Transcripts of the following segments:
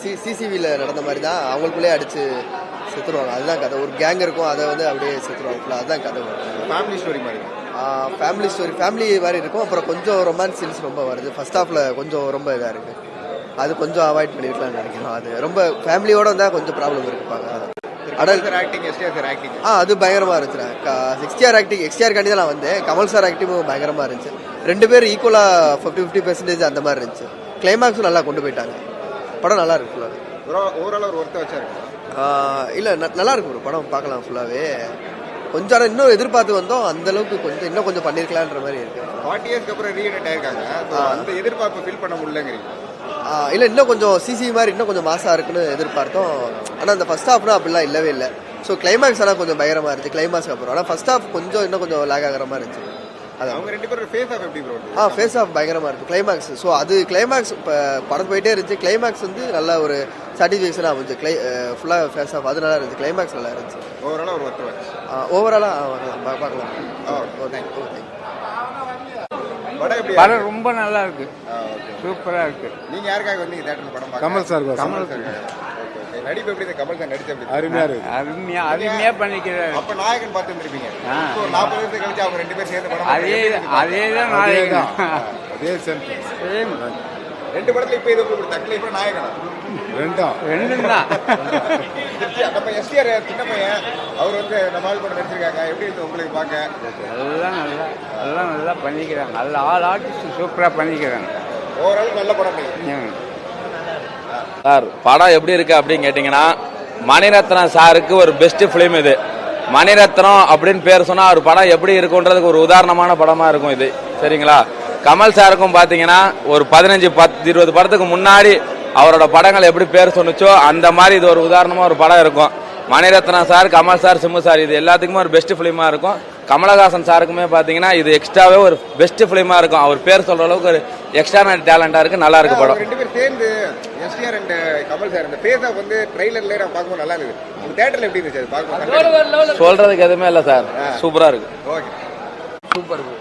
சிசிவியில் நடந்த மாதிரி தான் அவங்களுக்குள்ளே அடித்து செத்துருவாங்க. அதுதான் கதை. ஒரு கேங் இருக்கும், அதை வந்து அப்படியே செத்துருவாங்க. அதுதான் கதை. ஃபேமிலி ஸ்டோரி மாதிரி. ஃபேமிலி ஸ்டோரி ஃபேமிலி மாதிரி இருக்கும். அப்புறம் கொஞ்சம் ரொமான்ஸ் சீன்ஸ் ரொம்ப வருது. ஃபர்ஸ்ட் ஹாஃபில் கொஞ்சம் ரொம்ப இதாக இருக்குது. அது கொஞ்சம் அவாய்ட் பண்ணிருக்கலாம்னு நினைக்கிறோம். அது ரொம்ப ஃபேமிலியோட இருந்தால் கொஞ்சம் ப்ராப்ளம் இருக்குப்பாங்க. ஆக்டிங் ஆக்டிங் அது பயங்கரமாக இருந்துச்சு. எக்ஸ்டிஆர் காண்டி தான் நான் வந்தேன். கமல் சார் ஆக்டிங்கும் பயங்கரமாக இருந்துச்சு. 2 பேரும் ஈக்குவலாக 50-50% அந்த மாதிரி இருந்துச்சு. கிளைமாக்ஸும் நல்லா கொண்டு போயிட்டாங்க. படம் நல்லா இருக்கு ஃபுல்லாக. ஓவரால் ஒரு ஒர்த்து வச்சா இருக்கு. இல்லை நல்லா இருக்கு ஒரு படம், பார்க்கலாம் ஃபுல்லாகவே. கொஞ்சம் ஆனால் இன்னும் எதிர்பார்த்து வந்தோம், அந்த அளவுக்கு கொஞ்சம் இன்னும் கொஞ்சம் பண்ணியிருக்கலான்ற மாதிரி இருக்கு. 40 இயர்ஸ்க்கு அப்புறம் ரீயூனைட் ஆயிருக்காங்க. அந்த எதிர்பார்ப்பு ஃபீல் பண்ண முடியலங்கிறீங்க? இல்லை, இன்னும் கொஞ்சம் சிசி மாதிரி இன்னும் கொஞ்சம் மாசாக இருக்குன்னு எதிர்பார்த்தோம். ஆனால் அந்த ஃபர்ஸ்ட் ஹாஃப்னா அப்படிலாம் இல்லவே இல்லை. ஸோ கிளைமாக்ஸ் எல்லாம் கொஞ்சம் பயங்கரமாக இருந்துச்சு கிளைமாக்ஸ்க்கு அப்புறம். ஆனால் ஃபர்ஸ்ட் ஹாஃப் கொஞ்சம் இன்னும் கொஞ்சம் லேக் ஆகிற மாதிரி இருந்துச்சு. அது அவங்க 2 பேரும் ஃபேஸ் ஆஃப் எப்படி ப்ரோ? ஃபேஸ் ஆஃப் பயங்கரமாக இருக்கும் கிளைமாக்ஸ். ஸோ அது கிளைமாக்ஸ் இப்போ படம் போயிட்டே இருந்துச்சு. கிளைமாக்ஸ் வந்து நல்ல ஒரு சாட்டிஸ்ஃபேக்ஷனாக இருந்துச்சு. ஃபுல்லாக ஃபேஸ் ஆஃப் அது நல்லா இருந்துச்சு. கிளைமாக்ஸ் நல்லா இருந்துச்சு. ஓவராலாக ஒரு ஒர்த்து. ஓவராலாக பார்க்கலாம். படம் ரொம்ப நல்லா இருக்கு, சூப்பரா இருக்கு. நீங்க யாருக்காக வந்தீங்க தியேட்டர்ல படம் பார்க்க? கமல் சார். நடிப்பு எப்படி இருக்கு? கமல் சார் நடிச்சு எப்படி? அருமையா இருக்கு. அருமையா பண்ணிக்கிறாரு. அப்ப நாயகன் பார்த்து இருந்திருப்பீங்க. 40 வருஷம் கழிச்சு அவங்க 2 பேரும் சேர்ந்து படம் அதேதான் நாயகன். அதே சேம் 2 படத்துல இப்ப இது உங்களுக்கு தக்லீஃபா நாயகனா? ரெண்டும் தான். நம்ம எஸ்டிஆர் சின்ன பையன், அவர் வந்து நம்ம ஆள் படம் நடிச்சிருக்காங்க. எப்படி இருக்கு உங்களுக்கு பார்க்க? எல்லாம் நல்லா பண்ணிக்கிறாங்க. நல்ல ஆர்டிஸ்ட் சூப்பரா பண்ணிக்கிறாங்க. ஓவரால் நல்ல படம். சார் படம் எப்படி இருக்கு அப்படின்னு கேட்டீங்கன்னா, மணிரத்னம் சாருக்கு ஒரு பெஸ்ட் பிலிம் இது. மணிரத்னம் அப்படின்னு பேர் சொன்னா அவர் படம் எப்படி இருக்குன்றதுக்கு ஒரு உதாரணமான படமா இருக்கும் இது. சரிங்களா? கமல் சாருக்கும் பாத்தீங்கன்னா ஒரு 15-20 படத்துக்கு முன்னாடி அவரோட படங்கள் எப்படி பேர் சொன்னுச்சோ அந்த மாதிரி இது ஒரு உதாரணமா ஒரு படம் இருக்கும். Maniratnam sir, Kamal sir, Simbu sir இது எல்லாத்துக்குமே ஒரு பெஸ்ட் பிலிமா இருக்கும். கமலஹாசன் சாருக்குமே பாத்தீங்கன்னா இது எக்ஸ்ட்ராவே ஒரு பெஸ்ட் பிலிமா இருக்கும். அவர் பேர் சொல்ற அளவுக்கு ஒரு எக்ஸ்ட்ரா டேலண்டா இருக்கு. நல்லா இருக்கு படம். 2 பேரும் சேர்ந்து எஸ்டிஆர் அண்ட் கமல் சார் இந்த ஃபேஸ் ஆஃப் வந்து ட்ரைலர்ல நான் பார்க்கும்போது நல்லா இருக்கு. உங்க தியேட்டர்ல எப்படி இருந்துச்சு அது பார்க்கும்போது? சொல்றதுக்கு எதுவுமே இல்ல சார், சூப்பரா இருக்கு. ஓகே, சூப்பர் ப்ரோ,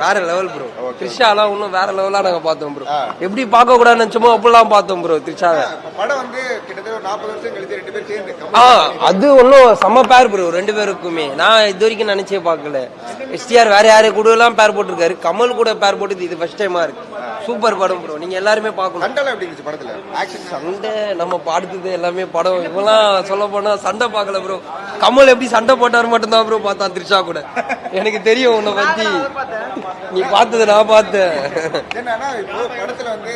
வேற லெவல் ப்ரோ. த்ரிஷாலாம் இன்னும் வேற லெவலா நாங்க பார்த்தோம் ப்ரோ. எப்படி பார்க்க கூடாதுன்னு நினைச்சோமோ அப்படிலாம் பார்த்தோம் ப்ரோ த்ரிஷாவை. படம் வந்து கிட்டத்தட்ட 40 வருஷம் கழிச்சு 2 பேரும் சேர்ந்து அது ஒன்றும் செம்ம பேர் ப்ரோ 2 பேருக்குமே. நான் இது வரைக்கும் நினைச்சே பார்க்கல. எஸ்டிஆர் வேற யாரு கூட எல்லாம் பேர் போட்டிருக்காரு, கமல் கூட பேர் போட்டு இது ஃபர்ஸ்ட் டைமா இருக்கு. சூப்பர் படம் ப்ரோ, நீங்க எல்லாருமே பார்க்கணும். சண்டை எப்படி இருந்துச்சு படத்துல? ஆக்ஷன் சண்டை நம்ம பாடுறது எல்லாமே படம். இவெல்லாம் சொல்ல போனா சண்டை பார்க்கல ப்ரோ. கமல் எப்படி சண்டை போட்டாரு மட்டும்தான் ப்ரோ பார்த்தான் த்ரிஷா கூட. எனக்கு தெரியும் உன்னை பத்தி, நீ பார்த்தது நான் பார்த்தேன். என்னன்னா இப்போ படத்துல வந்து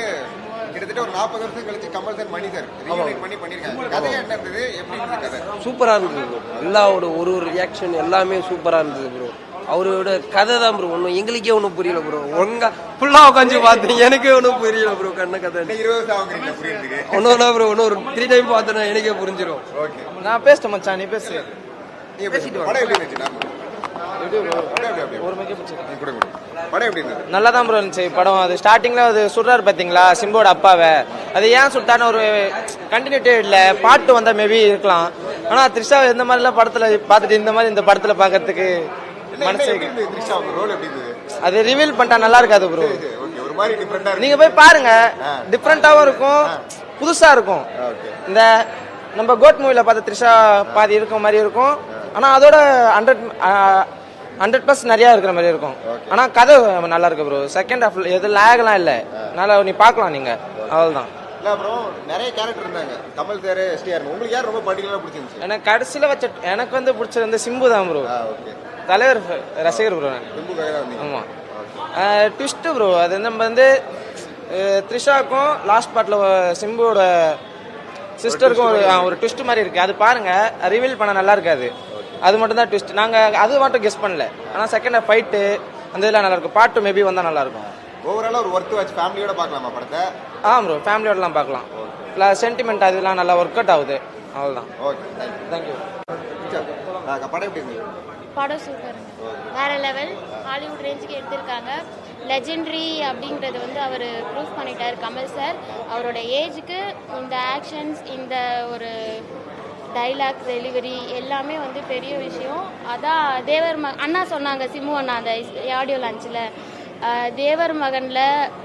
கிட்டத்தட்ட ஒரு 40 வருஷம் கழிச்சு கமல் சார் மணி சார் ரீமேக் பண்ணிருக்காங்க. கதையா என்ன இருந்தது? எப்படி இருந்தது கதை? சூப்பரா இருந்தது ப்ரோ. எல்லாரோட ஒரு ரியாக்ஷன் எல்லாமே சூப்பரா இருந்தது ப்ரோ. அவரோட கதை தான் ப்ரோ. ஒன்றும் எங்களுக்கே ஒன்றும் புரியல ப்ரோ. ஒழுங்கா ஃபுல்லா உட்காந்து பார்த்தேன், எனக்கே ஒன்றும் புரியல ப்ரோ. கண்ண கதை 20 வருஷம் ஆகுறீங்க புரியுதுக்கு. ஒன்னொன்னா ப்ரோ, இன்னும் ஒரு 3 டைம் பார்த்தேன்னா எனக்கே புரிஞ்சிடும். ஓகே, நான் பேசிட்டேன் மச்சான், நீ பேசு. நீ பேசிட்டு படம் எப்படி இருந்துச்சு? படம் எப்படி இருந்தது? நல்லா தான் ப்ரோ இருந்துச்சு படம். அது ஸ்டார்டிங்ல அது சுடுறாரு பாத்தீங்களா சிம்போட அப்பாவை, அது ஏன் சுட்டான்னு ஒரு கண்டினியூட்டி இல்ல. பாட்டு வந்தா மேபி இருக்கலாம். ஆனா த்ரிஷா இந்த மாதிரி எல்லாம் படத்துல பாத்துட்டு இந்த மாதிரி இந்த படத்துல பாக்குறதுக்கு மனசு அது ரிவீல் பண்ணிட்டா நல்லா இருக்காது ப்ரோ. நீங்க போய் பாருங்க, டிஃப்ரெண்டாவும் இருக்கும், புதுசா இருக்கும். இந்த நம்ம கோட் மூவில பார்த்த த்ரிஷா பாதி இருக்க மாதிரி இருக்கும். ஆனா அதோட 100% நிறைய இருக்கிற மாதிரி இருக்கும். ஆனா கதை நல்லா இருக்கு ப்ரோ. செகண்ட் ஹாஃப் எது லேக்லாம் இல்ல, நல்லா நீ பார்க்கலாம் நீங்க. அவ்வளவுதான். நிறைய கேரக்டர் இருந்தாங்க கமல் சார், எஸ்டிஆர். உங்களுக்கு யார் ரொம்ப பர்டிகுலரா பிடிச்சிருந்துச்சு? எனக்கு கடைசியில வச்ச எனக்கு வந்து பிடிச்சது வந்து சிம்பு தான் ப்ரோ. தலைவர் ரசிகர் ப்ரோ. ஆமா, ட்விஸ்ட் ப்ரோ. அது நம்ம வந்து த்ரிஷாக்கும் லாஸ்ட் பார்ட்ல சிம்புவோட சிஸ்டருக்கும் ஒரு ட்விஸ்ட் மாதிரி இருக்கு. அது பாருங்க, ரிவீல் பண்ண நல்லா இருக்காது. அது மட்டும் தான் ட்விஸ்ட். நாங்க அது மட்டும் கெஸ் பண்ணல. ஆனா செகண்ட் ஃபைட்டு அந்த இதெல்லாம் நல்லா இருக்கும். பாட்டு மேபி வந்தா நல்லா இருக்கும். ஓவராலா ஒரு ஒர்க் வாட்ச் ஃபேமிலியோட பார்க்கலாமா படத்தை? ப்ரோ, ஃபேமிலியோடலாம் பார்க்கலாம். ப்ளஸ் சென்டிமெண்ட் அதெல்லாம் நல்லா ஒர்க் அவுட் ஆகுது. அவ்வளோதான். Okay, thank you. படம் எப்படி இருந்தது? படம் சூப்பர், வேற லெவல். ஹாலிவுட் ரேஞ்சுக்கு எடுத்திருக்காங்க. லெஜெண்டரி அப்படின்றது வந்து அவர் ப்ரூவ் பண்ணிட்டார் கமல் சார். அவரோட ஏஜுக்கு இந்த ஆக்ஷன்ஸ், இந்த ஒரு டைலாக் டெலிவரி எல்லாமே வந்து பெரிய விஷயம். அதான் தேவர் அண்ணா சொன்னாங்க, சிம்மு அண்ணா அந்த ஆடியோ லான்ச்சில் தேவர் மகனில்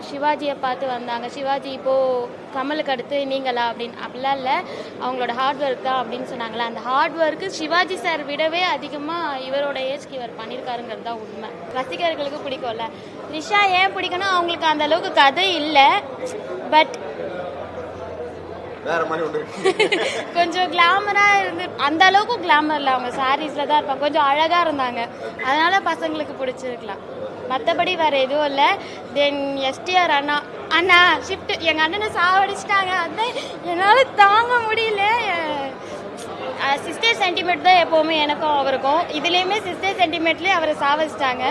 சிவாஜியை பார்த்து வந்தாங்க. சிவாஜி இப்போது கமலுக்கு அடுத்து நீங்களா அப்படிலாம் இல்லை, அவங்களோட ஹார்ட் ஒர்க் தான் அப்படின்னு சொன்னாங்களே. அந்த ஹார்ட் ஒர்க்கு சிவாஜி சார் விடவே அதிகமாக இவரோட ஏஜ்க்கு இவர் பண்ணியிருக்காருங்கிறது தான் உண்மை. ரசிகர்களுக்கு பிடிக்கும்ல. த்ரிஷா ஏன் பிடிக்கணும், அவங்களுக்கு அந்த அளவுக்கு கதை இல்லை, பட் வேற மாதிரி ஒன்று கொஞ்சம் கிளாமராக இருந்து அந்த அளவுக்கு கிளாமர் இல்லை, அவங்க சாரீஸில் தான் இருப்பாங்க, கொஞ்சம் அழகாக இருந்தாங்க, அதனால பசங்களுக்கு பிடிச்சிருக்கலாம். மற்றபடி வேறு எதுவும் இல்லை. தென் எஸ்டிஆர் அண்ணா அண்ணா ஷிஃப்ட் எங்கள் அண்ணனை சாவடிச்சிட்டாங்க, அதான் என்னால் தாங்க முடியல. சிஸ்டர் சென்டிமெண்ட் தான் எப்போவுமே எனக்கும் அவருக்கும், இதுலேயுமே சிஸ்டர் சென்டிமெண்ட்லேயே அவரை சாவடிச்சிட்டாங்க.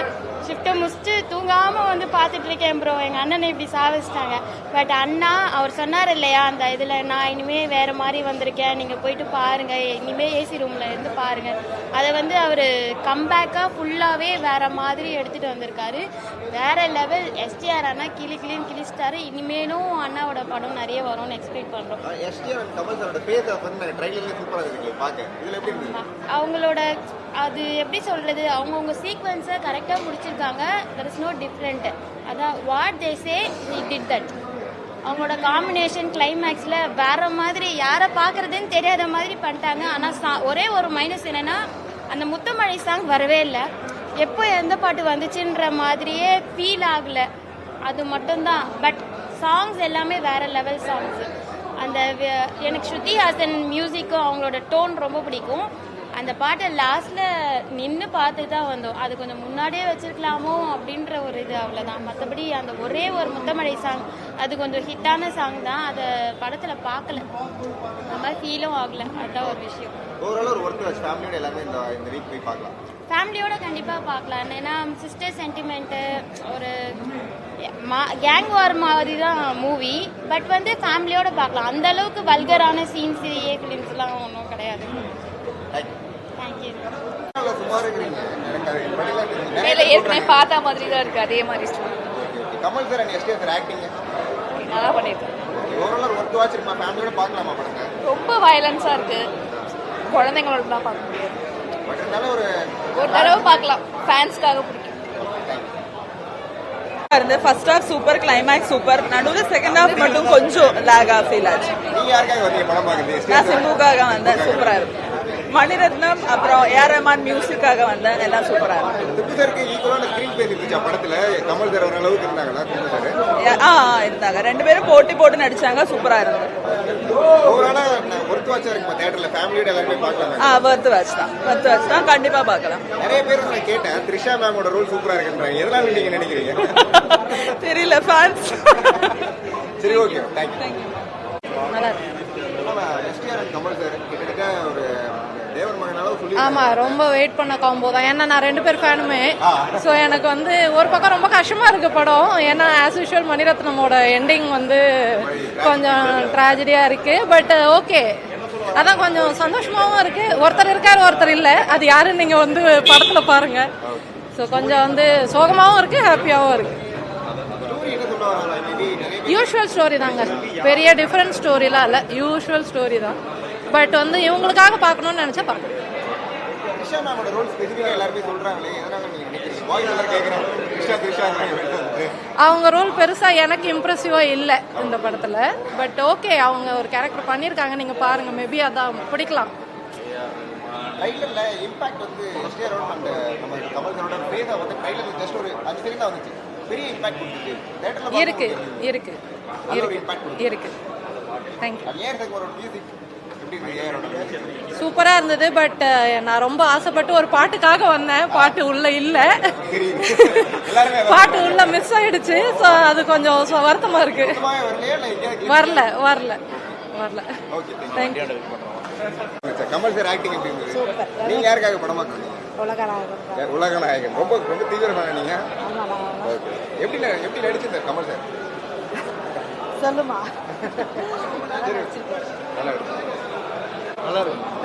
ஷிஃப்ட்டை முடிச்சுட்டு தூங்காமல் வந்து பார்த்துட்டு இருக்கேன் ப்ரோ, எங்கள் அண்ணனை இப்படி சாவடிச்சிட்டாங்க. பட் அண்ணா அவர் சொன்னார் இல்லையா அந்த இதில், நான் இனிமேல் வேறு மாதிரி வந்திருக்கேன், நீங்கள் போயிட்டு பாருங்கள், இனிமேல் ஏசி ரூமில் இருந்து பாருங்கள், அதை வந்து அவர் கம்பேக்காக ஃபுல்லாகவே வேறு மாதிரி எடுத்துகிட்டு வந்திருக்காரு. வேறு லெவல். எஸ்டிஆர் அண்ணா கிளின்னு கிழிச்சிட்டாரு. இனிமேலும் அண்ணாவோட படம் நிறைய வரும்னு எக்ஸ்பெக்ட் பண்ணுறோம். அவங்களோட அது எப்படி சொல்கிறது, அவங்கவுங்க சீக்வன்ஸை கரெக்டாக முடிச்சிருக்காங்க. There is no different. அதான் what they say he did that. அவங்களோட காம்பினேஷன் கிளைமேக்ஸில் வேறு மாதிரி, யாரை பார்க்குறதுன்னு தெரியாத மாதிரி பண்ணிட்டாங்க. ஆனால் ஒரே ஒரு மைனஸ் என்னென்னா, அந்த முத்துமழை சாங் வரவே இல்லை. எப்போ எந்த பாட்டு வந்துச்சுன்ற மாதிரியே ஃபீல் ஆகலை, அது மட்டும்தான். பட் சாங்ஸ் எல்லாமே வேறு லெவல் சாங்ஸு. அந்த எனக்கு ஸ்ருதி ஹாசன் மியூசிக்கும் அவங்களோட டோன் ரொம்ப பிடிக்கும். அந்த பாட்டை லாஸ்ட்டில் நின்று பார்த்து தான் வந்தோம், அது கொஞ்சம் முன்னாடியே வச்சுருக்கலாமோ அப்படின்ற ஒரு இது, அவ்வளோதான். மற்றபடி அந்த ஒரே ஒரு முத்தமழை சாங் அது கொஞ்சம் ஹிட்டான சாங் தான், அதை படத்தில் பார்க்கல, அந்த மாதிரி ஃபீலும் ஆகலை, அதுதான் ஒரு விஷயம். ஃபேமிலியோட கண்டிப்பாக பார்க்கலாம். ஏன்னா சிஸ்டர் சென்டிமெண்ட்டு ஒரு கேங் வார் மாதிரி தான் மூவி, பட் வந்து ஃபேமிலியோட பார்க்கலாம். அந்த அளவுக்கு வல்கரான சீன்ஸ் ஃபிலிம்ஸ்லாம் ஒன்றும் கிடையாது. தேங்க்யூ. ஏற்கனவே பார்த்த மாதிரி தான் இருக்கு, அதே மாதிரி Kamal sir and STR sir acting நல்லா பண்ணியிருக்காங்க. ஓவரால் ஒர்த் வாட்ச் இருக்குமா, ஃபேமிலியோட பார்க்கலாமா படத்தை? ரொம்ப வயலன்ஸாக இருக்கு, குழந்தைங்களோட தான் பார்க்க முடியாது. பட் இருந்தாலும் ஒரு தடவை பார்க்கலாம், ஃபேன்ஸ்க்காக பிடிக்கும். First half super, climax super, நடுவில் செகண்ட் ஹாஃப் மட்டும் கொஞ்சம் லேகா ஃபீல் ஆச்சு. நீங்க யாருக்காக வந்தீங்க படம் பார்க்குறது? நான் சிம்புக்காக வந்தேன், சூப்பரா இருக்கு. மணிரத்னம் அப்புறம் ஏஆர் ரஹ்மான் மியூசிக்காக வந்தேன், எல்லாம் சூப்பரா இருக்கு. திப்பு சாருக்கு ஈக்குவலான ஸ்கிரீன் ஸ்பேஸ் இருந்துச்சா படத்துல? கமல் சார் ஓரளவுக்கு இருந்தாங்களா திப்பு சார்? இருந்தாங்க, ரெண்டு பேரும் போட்டு நடிச்சாங்க, சூப்பரா இருந்தது. ஓவராலா ஒர்த் வாட்சா இருக்குமா தியேட்டர்ல? ஃபேமிலியோட எல்லாருமே பார்க்கலாம். ஒர்த் வாட்ச் தான், கண்டிப்பா பார்க்கலாம். நிறைய பேர் நான் கேட்டேன், த்ரிஷா மேமோட ரோல் சூப்பரா இருக்குன்றாங்க, எதனால நீங்க நினைக்கிறீங்க? தெரியல, ஃபேன்ஸ். சரி, ஓகே, தேங்க்யூ. நல்லா இருக்கு. எஸ்டிஆர் அண்ட் கமல் சார் கிட்டத்தட்ட ஒரு தேவர் மகனால சொல்லி. ஆமா, ரொம்ப வெயிட் பண்ண காம்போ தான். ஏன்னா நான் ரெண்டு பேர் ஃபேனுமே. ஸோ எனக்கு வந்து ஒரு பக்கம் ரொம்ப கஷ்டமா இருக்கு படம். ஏன்னா ஆஸ் யூஷுவல் மணிரத்னமோட எண்டிங் வந்து கொஞ்சம் ட்ராஜடியா இருக்கு. பட் ஓகே, அதான் கொஞ்சம் சந்தோஷமாவும் இருக்கு. ஒருத்தர் இருக்காரு, ஒருத்தர் இல்லை, அது யாருன்னு நீங்க வந்து படத்துல பாருங்க. ஸோ கொஞ்சம் வந்து சோகமாவும் இருக்கு, ஹாப்பியாவும் இருக்கு. யூஷுவல் ஸ்டோரி தாங்க, பெரிய டிஃப்ரெண்ட் ஸ்டோரிலாம் இல்லை, யூஷுவல் ஸ்டோரி தான். பட் வந்து இவங்களுக்காக பார்க்கணும்னு நினைச்சா பார்க்கணும். அவங்க ரோல் பெருசா எனக்கு இம்ப்ரெசிவா இல்லை இந்த படத்துல. பட் ஓகே, அவங்க ஒரு கேரக்டர் பண்ணிருக்காங்க, நீங்க பாருங்க, மேபி அதான் பிடிக்கலாம். இருக்கு இருக்கு இருக்கு. சூப்பரா இருந்தது. பட் நான் ரொம்ப ஆசைப்பட்டு ஒரு பாட்டுக்காக வந்தேன், பாட்டு உள்ள இல்ல, பாட்டு உள்ள மிஸ் ஆயிடுச்சு. ஸோ அது கொஞ்சம் வருத்தமா இருக்கு. வரல வரல வரல. தேங்க்யூ. கமல் சார் ஆக்டிங் எப்படி இருந்தது? நீங்க யாருக்காக படம் பார்க்கறீங்க? உலகநாயகன் ரொம்ப ரொம்ப தீவிரமான நீங்க. எப்படி நடிச்சிருந்தார் கமல் சார்? சொல்லுமா.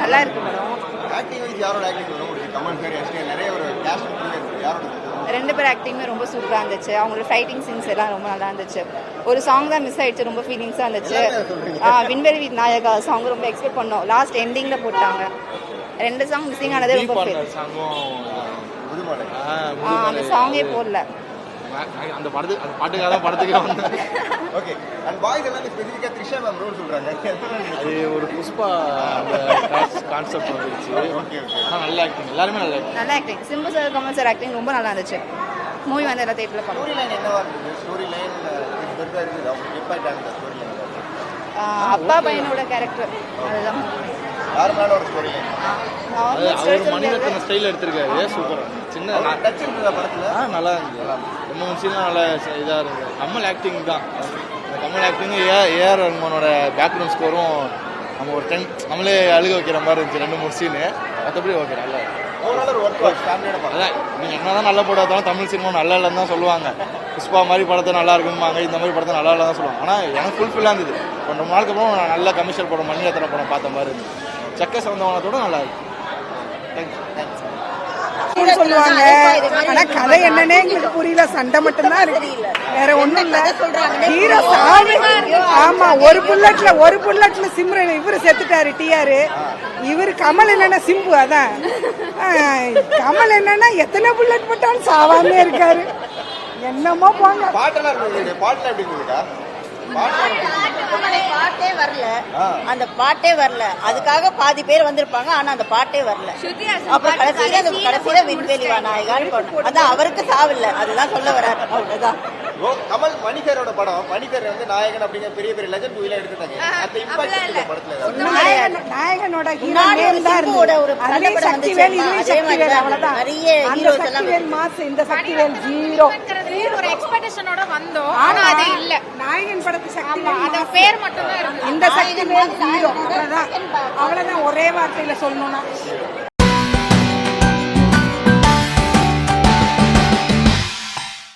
நல்லா இருக்கு மேடம். ஆக்டிங் வைஸ் யாரோட ஆக்டிங் ரொம்ப பிடிக்கும்? கமல் சார், எஸ்டிஆர், நிறைய ஒரு கேஸ்ட் இருக்கு, யாரோட? ரெண்டு பேர் ஆக்டிங்குமே ரொம்ப சூப்பராக இருந்துச்சு. அவங்களோட ஃபைட்டிங் சீன்ஸ் எல்லாம் ரொம்ப நல்லா இருந்துச்சு. ஒரு சாங் தான் மிஸ் ஆயிடுச்சு, ரொம்ப ஃபீலிங்ஸாக இருந்துச்சு. விண்வெளி வித் நாயகா சாங் ரொம்ப எக்ஸ்பெக்ட் பண்ணோம், லாஸ்ட் எண்டிங்ல போட்டாங்க. ரெண்டு சாங் மிஸ்ஸிங் ஆனது ரொம்ப ஃபீல். அந்த சாங்கே போடல. அந்த பாட்டுக்காக தான் படத்துக்கே வந்தேன். ஓகே அண்ட் பாய்ஸ் எல்லாமே ஸ்பெசிஃபிக்கா த்ரிஷா மேம் ரோல் சொல்றாங்க. அது ஒரு புஷ்பா அந்த கான்செப்ட் வந்துருச்சு. ஓகே ஆனால் நல்ல ஆக்டிங், எல்லாருமே நல்ல ஆக்டிங். நல்ல acting. Simbu sir, Kamal sir acting ரொம்ப நல்லா இருந்துச்சு. மூவி வந்து எல்லா தேட்டரில் பண்ணோம். ஸ்டோரி லைன் என்னவா இருந்தது? ஸ்டோரி லைன் பெருசா இருக்குது. அவங்க இம்பாக்ட் ஆகுது ஸ்டோரி லைன். அப்பா பையனோட கேரக்டர் அதுதான் நார்மலான ஒரு ஸ்டோரி லைன். அவர் மணிரத்ன ஸ்டைல் எடுத்திருக்காரு. சூப்பராக சின்ன டச் இருந்ததா படத்துல? நல்லா இருந்தது. ரொம்ப சீன்லாம் நல்லா இதாக இருந்தது. கமல் ஆக்டிங் தான். இந்த கமல் ஆக்டிங்கும் ஏஆர் ரஹ்மானோட பேக்ரவுண்ட் ஸ்கோரும் நம்ம ஒரு 10 நம்மளே அழுக வைக்கிற மாதிரி இருந்துச்சு 2-3 சீனு. மற்றபடி ஓகே நல்லா. ஓவரால் ஒரு ஒர்க் ஃபேமிலியோட படம். அதான் நீங்கள் என்ன தான் நல்ல படம் எடுத்தாலும் தமிழ் சினிமா நல்லா இல்லைன்னு தான் சொல்லுவாங்க. புஷ்பா மாதிரி படத்தை நல்லா இருக்கும்பாங்க, இந்த மாதிரி படத்தை நல்லா இல்லை தான் சொல்லுவாங்க. ஆனால் எனக்கு ஃபுல்ஃபில்லாக இருந்தது. ரொம்ப நாளுக்கு அப்புறம் நான் நல்ல கமர்ஷியல் படம் மணிரத்ன படம் பார்த்த மாதிரி இருந்தது. சக்க சவந்தவனத்தோட நல்லா இருக்கு. சொல்லுவாங்க. ஆனா கதை என்னன்னே எங்களுக்கு புரியல. சண்டை மட்டும்தான் இருக்கு, வேற ஒண்ணும் இல்ல. ஹீரோ சாமி. ஆமா, ஒரு புல்லட்ல சிம்ரன் இவரு செத்துட்டாரு டிஆர். இவரு கமல் என்னன்னா சிம்பு. அதான் கமல் என்னன்னா எத்தனை புல்லட் போட்டாலும் சாவாமே இருக்காரு. என்னமோ போங்க. பாட்டெல்லாம் இருந்தது. பாட்டுல எப்படி இருக்குதுக்கா? பாட்டே வரல. அந்த பாட்டே வரல. அதுக்காக பாதி பேர் வந்திருப்பாங்க, ஆனா அந்த பாட்டே வரல. அப்புறம் கடைசியில விண்வெளி நாயகான்னு அதான் அவருக்கு சாவில்ல, அதுதான் சொல்ல வர்றாரு. அவ்வளவுதான். கமல் மணிகரோட படம். மணிகர் வந்து நாயகன் அப்படிங்கிற பெரிய பெரிய லெஜண்ட் மூவில எடுத்துட்டாங்க. அந்த இம்பாக்ட் படத்துல நாயகனோட ஹீரோ நேம் தான் இருந்தது. அதே சக்திவேல், இதே சக்திவேல், அவ்வளவுதான். நிறைய அந்த சக்திவேல் மாஸ், இந்த சக்திவேல் ஜீரோ. ஒரு எக்ஸ்பெக்டேஷனோட வந்தோம், ஆனா அது இல்ல. நாயகன் படத்து சக்திவேல் அது பேர் மட்டும் தான் இருக்கு. இந்த சக்திவேல் ஜீரோ. அவ்வளவுதான் ஒரே வார்த்தையில சொல்லணும்னா